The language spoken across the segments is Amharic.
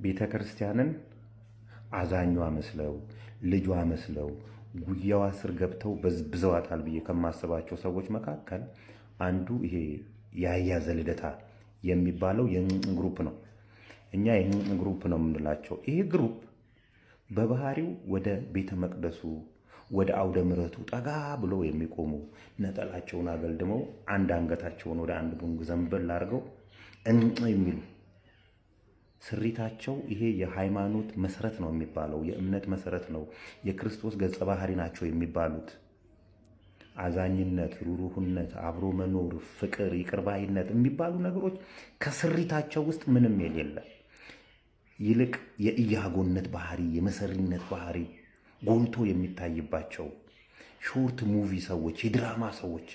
ቤተ ክርስቲያንን አዛኟ መስለው ልጇ መስለው ጉያዋ ስር ገብተው በዝብዘዋታል ብዬ ከማስባቸው ሰዎች መካከል አንዱ ይሄ ያያ ዘልደታ የሚባለው ግሩፕ ነው። እኛ ይህን ግሩፕ ነው የምንላቸው። ይሄ ግሩፕ በባህሪው ወደ ቤተ መቅደሱ ወደ አውደ ምሕረቱ ጠጋ ብሎ የሚቆሙ ነጠላቸውን አገልድመው አንድ አንገታቸውን ወደ አንድ ጉንግ ዘንበል አድርገው የሚሉ ስሪታቸው ይሄ የሃይማኖት መሰረት ነው የሚባለው፣ የእምነት መሰረት ነው፣ የክርስቶስ ገጸ ባህሪ ናቸው የሚባሉት አዛኝነት፣ ሩሩህነት፣ አብሮ መኖር፣ ፍቅር፣ ይቅርባይነት የሚባሉ ነገሮች ከስሪታቸው ውስጥ ምንም የሌለ ይልቅ የኢያጎነት ባህሪ፣ የመሰሪነት ባህሪ ጎልቶ የሚታይባቸው ሾርት ሙቪ ሰዎች፣ የድራማ ሰዎች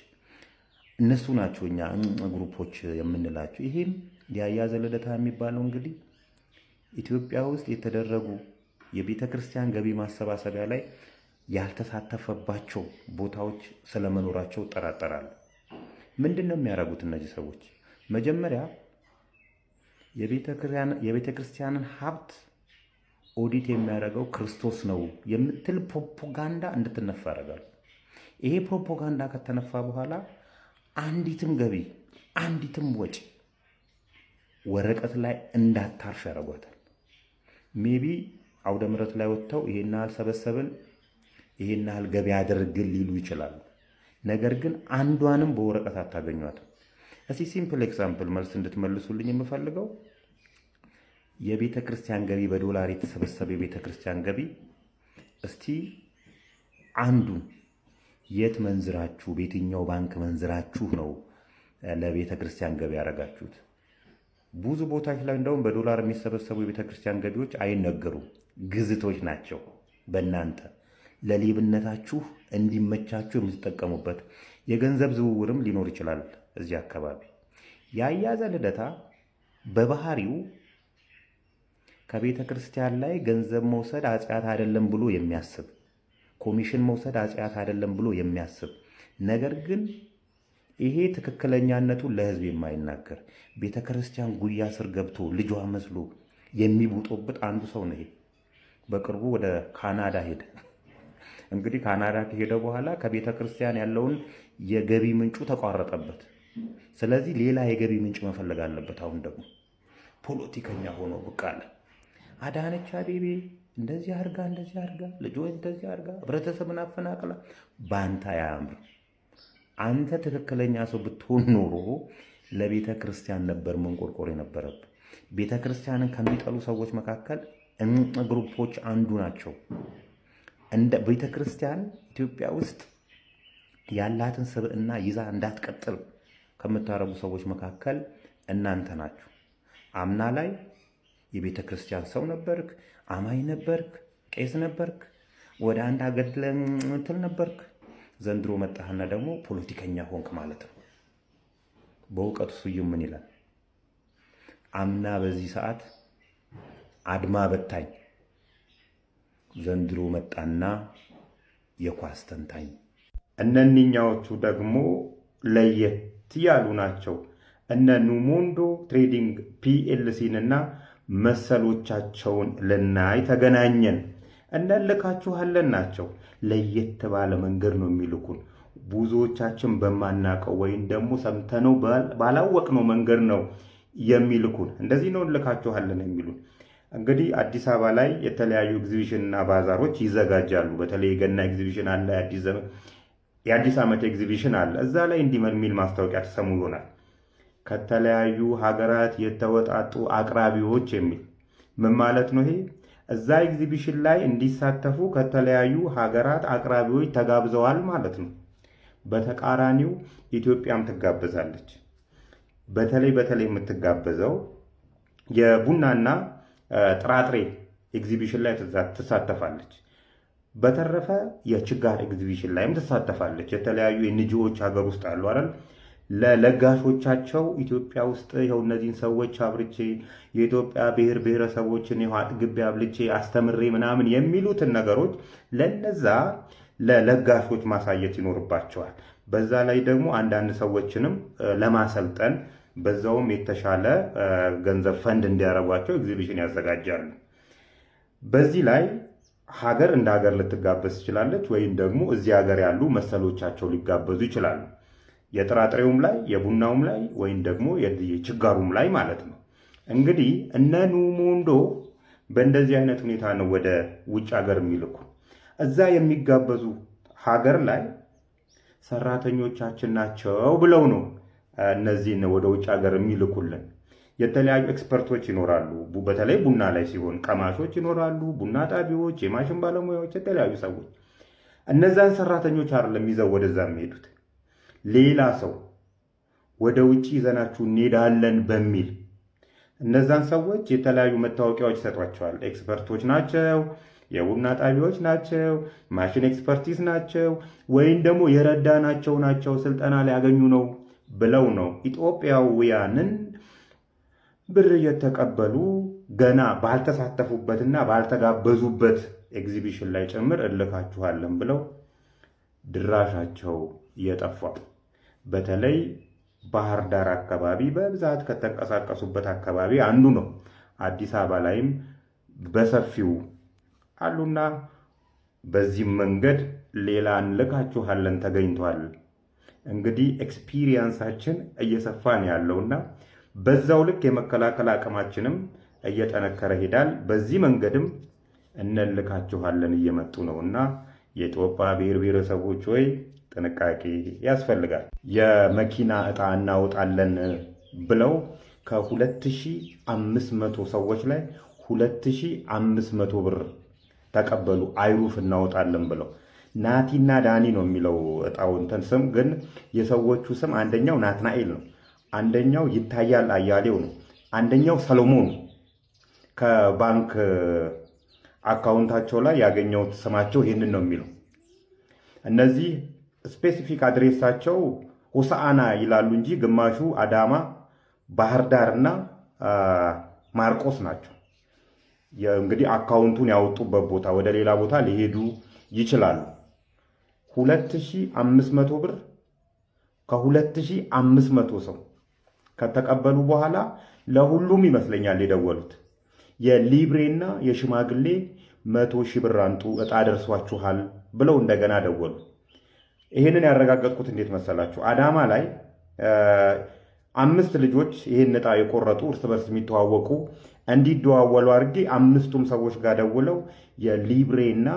እነሱ ናቸው እኛ ግሩፖች የምንላቸው። ይሄም ያያ ዘልደታ የሚባለው እንግዲህ ኢትዮጵያ ውስጥ የተደረጉ የቤተ ክርስቲያን ገቢ ማሰባሰቢያ ላይ ያልተሳተፈባቸው ቦታዎች ስለመኖራቸው ጠራጠራሉ። ምንድን ነው የሚያደርጉት እነዚህ ሰዎች? መጀመሪያ የቤተ ክርስቲያንን ሀብት ኦዲት የሚያደርገው ክርስቶስ ነው የምትል ፕሮፓጋንዳ እንድትነፋ ያደርጋሉ። ይሄ ፕሮፓጋንዳ ከተነፋ በኋላ አንዲትም ገቢ አንዲትም ወጪ ወረቀት ላይ እንዳታርፍ ያደርጓታል። ሜቢ አውደ ምሕረት ላይ ወጥተው ይሄን ያህል ሰበሰብን፣ ይሄን ያህል ገቢ አድርግን ሊሉ ይችላሉ። ነገር ግን አንዷንም በወረቀት አታገኟትም። እስቲ ሲምፕል ኤግዛምፕል መልስ እንድትመልሱልኝ የምፈልገው የቤተ ክርስቲያን ገቢ በዶላር የተሰበሰበ የቤተ ክርስቲያን ገቢ እስቲ አንዱን የት መንዝራችሁ በየትኛው ባንክ መንዝራችሁ ነው ለቤተ ክርስቲያን ገቢ ያደረጋችሁት? ብዙ ቦታዎች ላይ እንደውም በዶላር የሚሰበሰቡ የቤተ ክርስቲያን ገቢዎች አይነገሩም፣ ግዝቶች ናቸው። በእናንተ ለሌብነታችሁ እንዲመቻችሁ የምትጠቀሙበት የገንዘብ ዝውውርም ሊኖር ይችላል። እዚህ አካባቢ ያያ ዘልደታ በባህሪው ከቤተ ክርስቲያን ላይ ገንዘብ መውሰድ ኃጢአት አይደለም ብሎ የሚያስብ፣ ኮሚሽን መውሰድ ኃጢአት አይደለም ብሎ የሚያስብ፣ ነገር ግን ይሄ ትክክለኛነቱን ለሕዝብ የማይናገር ቤተ ክርስቲያን ጉያ ስር ገብቶ ልጇ መስሎ የሚቡጦበት አንዱ ሰው ነው። ይሄ በቅርቡ ወደ ካናዳ ሄደ። እንግዲህ ካናዳ ከሄደ በኋላ ከቤተ ክርስቲያን ያለውን የገቢ ምንጩ ተቋረጠበት። ስለዚህ ሌላ የገቢ ምንጭ መፈለግ አለበት። አሁን ደግሞ ፖለቲከኛ ሆኖ ብቅ አለ። አዳነች አቤቤ እንደዚህ አርጋ ልጆች እንደዚህ አርጋ ህብረተሰብን አፈናቅላ በአንተ አያምር። አንተ ትክክለኛ ሰው ብትሆን ኖሮ ለቤተ ክርስቲያን ነበር መንቆርቆር የነበረብህ። ቤተ ክርስቲያንን ከሚጠሉ ሰዎች መካከል ግሩፖች አንዱ ናቸው። እንደ ቤተ ክርስቲያን ኢትዮጵያ ውስጥ ያላትን ስብዕና ይዛ እንዳትቀጥል ከምታረጉ ሰዎች መካከል እናንተ ናችሁ። አምና ላይ የቤተ ክርስቲያን ሰው ነበርክ፣ አማኝ ነበርክ፣ ቄስ ነበርክ፣ ወደ አንድ አገድለ እንትን ነበርክ። ዘንድሮ መጣህና ደግሞ ፖለቲከኛ ሆንክ ማለት ነው። በእውቀቱ ስዩም ምን ይላል? አምና በዚህ ሰዓት አድማ በታኝ፣ ዘንድሮ መጣና የኳስ ተንታኝ። እነኚኛዎቹ ደግሞ ለየት ያሉ ናቸው። እነ ኑሞንዶ ትሬዲንግ ፒኤልሲን እና መሰሎቻቸውን ልናይ ተገናኘን። እንልካችኋለን ናቸው። ለየት ባለ መንገድ ነው የሚልኩን። ብዙዎቻችን በማናቀው ወይም ደግሞ ሰምተነው ባላወቅነው መንገድ ነው የሚልኩን። እንደዚህ ነው እንልካችኋለን የሚሉን። እንግዲህ አዲስ አበባ ላይ የተለያዩ ኤግዚቢሽን እና ባዛሮች ይዘጋጃሉ። በተለይ የገና ኤግዚቢሽን አለ፣ የአዲስ ዓመት ኤግዚቢሽን አለ። እዛ ላይ እንዲህ የሚል ማስታወቂያ ተሰሙ ይሆናል። ከተለያዩ ሀገራት የተወጣጡ አቅራቢዎች የሚል ምን ማለት ነው ይሄ? እዛ ኤግዚቢሽን ላይ እንዲሳተፉ ከተለያዩ ሀገራት አቅራቢዎች ተጋብዘዋል ማለት ነው። በተቃራኒው ኢትዮጵያም ትጋበዛለች። በተለይ የምትጋበዘው የቡናና ጥራጥሬ ኤግዚቢሽን ላይ ትሳተፋለች። በተረፈ የችጋር ኤግዚቢሽን ላይም ትሳተፋለች። የተለያዩ ኤንጂኦዎች ሀገር ውስጥ አሉ አይደል? ለለጋሾቻቸው ኢትዮጵያ ውስጥ ይኸው እነዚህን ሰዎች አብርቼ የኢትዮጵያ ብሔር ብሔረሰቦችን ይኸው አጥግቤ አብልቼ አስተምሬ ምናምን የሚሉትን ነገሮች ለነዛ ለለጋሾች ማሳየት ይኖርባቸዋል። በዛ ላይ ደግሞ አንዳንድ ሰዎችንም ለማሰልጠን በዛውም የተሻለ ገንዘብ ፈንድ እንዲያደርጓቸው ኤግዚቢሽን ያዘጋጃሉ። በዚህ ላይ ሀገር እንደ ሀገር ልትጋበዝ ትችላለች፣ ወይም ደግሞ እዚህ ሀገር ያሉ መሰሎቻቸው ሊጋበዙ ይችላሉ። የጥራጥሬውም ላይ የቡናውም ላይ ወይም ደግሞ የችጋሩም ላይ ማለት ነው። እንግዲህ እነ ኑሞንዶ በእንደዚህ አይነት ሁኔታ ነው ወደ ውጭ ሀገር የሚልኩ። እዛ የሚጋበዙ ሀገር ላይ ሰራተኞቻችን ናቸው ብለው ነው እነዚህን ወደ ውጭ ሀገር የሚልኩልን። የተለያዩ ኤክስፐርቶች ይኖራሉ። በተለይ ቡና ላይ ሲሆን ቀማሾች ይኖራሉ፣ ቡና ጣቢዎች፣ የማሽን ባለሙያዎች፣ የተለያዩ ሰዎች። እነዛን ሰራተኞች አይደለም ይዘው ወደዛ የሚሄዱት፣ ሌላ ሰው ወደ ውጭ ይዘናችሁ እንሄዳለን በሚል እነዛን ሰዎች የተለያዩ መታወቂያዎች ይሰጧቸዋል። ኤክስፐርቶች ናቸው፣ የቡና ጣቢዎች ናቸው፣ ማሽን ኤክስፐርቲዝ ናቸው፣ ወይም ደግሞ የረዳናቸው ናቸው፣ ስልጠና ላይ ያገኙ ነው ብለው ነው ኢትዮጵያውያንን ብር እየተቀበሉ ገና ባልተሳተፉበትና ባልተጋበዙበት ኤግዚቢሽን ላይ ጭምር እልካችኋለን ብለው ድራሻቸው እየጠፋው። በተለይ ባህር ዳር አካባቢ በብዛት ከተንቀሳቀሱበት አካባቢ አንዱ ነው። አዲስ አበባ ላይም በሰፊው አሉና በዚህም መንገድ ሌላ እንልካችኋለን ተገኝቷል። እንግዲህ ኤክስፒሪየንሳችን እየሰፋ ነው ያለውና በዛው ልክ የመከላከል አቅማችንም እየጠነከረ ሄዳል። በዚህ መንገድም እንልካችኋለን እየመጡ ነውና የኢትዮጵያ ብሔር ብሔረሰቦች ወይ ጥንቃቄ ያስፈልጋል። የመኪና ዕጣ እናወጣለን ብለው ከ2500 ሰዎች ላይ 2500 ብር ተቀበሉ። አይሩፍ እናወጣለን ብለው ናቲና ዳኒ ነው የሚለው ዕጣው እንትን ስም ግን የሰዎቹ ስም አንደኛው ናትናኤል ነው፣ አንደኛው ይታያል አያሌው ነው፣ አንደኛው ሰሎሞን። ከባንክ አካውንታቸው ላይ ያገኘሁት ስማቸው ይህንን ነው የሚለው። እነዚህ ስፔሲፊክ አድሬሳቸው ሆሳአና ይላሉ እንጂ ግማሹ አዳማ፣ ባህር ዳር እና ማርቆስ ናቸው። እንግዲህ አካውንቱን ያወጡበት ቦታ ወደ ሌላ ቦታ ሊሄዱ ይችላሉ። 2500 ብር ከ2500 ሰው ከተቀበሉ በኋላ ለሁሉም ይመስለኛል የደወሉት የሊብሬና የሽማግሌ 100 ሺህ ብር አንጡ ዕጣ ደርሷችኋል ብለው እንደገና ደወሉ። ይህንን ያረጋገጥኩት እንዴት መሰላችሁ? አዳማ ላይ 5 ልጆች ይህን ዕጣ የቆረጡ እርስ በርስ የሚተዋወቁ እንዲደዋወሉ አድርጌ 5ቱም ሰዎች ጋር ደውለው የሊብሬና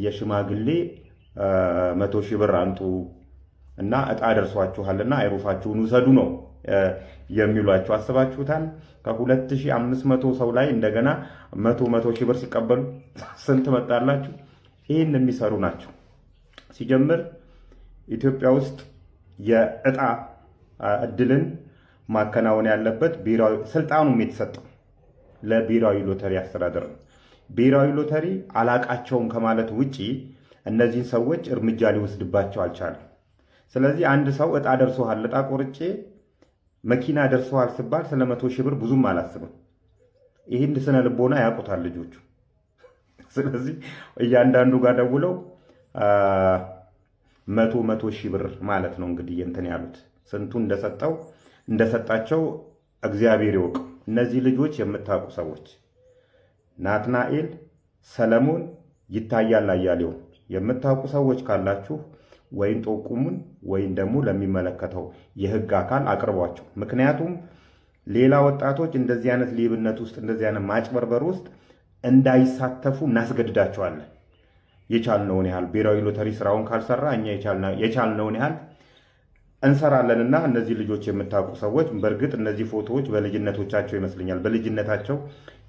የሽማግሌ 100 ሺህ ብር አንጡ እና ዕጣ ደርሷችኋልና አይሩፋችሁን ውሰዱ ነው የሚሏቸው። አስባችሁታል? ከ2500 ሰው ላይ እንደገና 100 ሺህ ብር ሲቀበሉ ስንት መጣላችሁ? ይህን የሚሰሩ ናቸው። ሲጀምር ኢትዮጵያ ውስጥ የዕጣ እድልን ማከናወን ያለበት ብሔራዊ ስልጣኑም የተሰጠው ለብሔራዊ ሎተሪ አስተዳደር ነው። ብሔራዊ ሎተሪ አላቃቸውም ከማለት ውጪ እነዚህን ሰዎች እርምጃ ሊወስድባቸው አልቻለም። ስለዚህ አንድ ሰው ዕጣ ደርሶሃል፣ ዕጣ ቆርጬ መኪና ደርሶሃል ሲባል ስለ 100 ሺህ ብር ብዙም አላስብም። ይህን ስነ ልቦና ያውቁታል ልጆቹ። ስለዚህ እያንዳንዱ ጋር ደውለው 100 ሺህ ብር ማለት ነው እንግዲህ እንትን ያሉት ስንቱ እንደሰጣቸው እግዚአብሔር ይወቅ። እነዚህ ልጆች የምታውቁ ሰዎች ናትናኤል፣ ሰለሞን፣ ይታያል አያሌው የምታውቁ ሰዎች ካላችሁ ወይም ጠቁሙን ወይም ደግሞ ለሚመለከተው የህግ አካል አቅርቧቸው። ምክንያቱም ሌላ ወጣቶች እንደዚህ አይነት ሌብነት ውስጥ እንደዚህ አይነት ማጭበርበር ውስጥ እንዳይሳተፉ እናስገድዳቸዋለን። የቻልነውን ያህል ብሔራዊ ሎተሪ ስራውን ካልሰራ እኛ የቻልነውን ያህል እንሰራለንና እነዚህ ልጆች የምታውቁ ሰዎች በእርግጥ እነዚህ ፎቶዎች በልጅነቶቻቸው ይመስለኛል በልጅነታቸው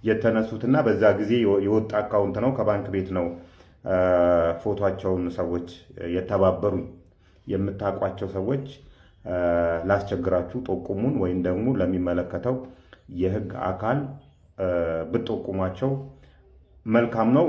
የተነሱትና በዛ ጊዜ የወጣ አካውንት ነው፣ ከባንክ ቤት ነው ፎቶቸውን ሰዎች የተባበሩኝ። የምታውቋቸው ሰዎች ላስቸግራችሁ ጠቁሙን ወይም ደግሞ ለሚመለከተው የህግ አካል ብትጠቁሟቸው መልካም ነው።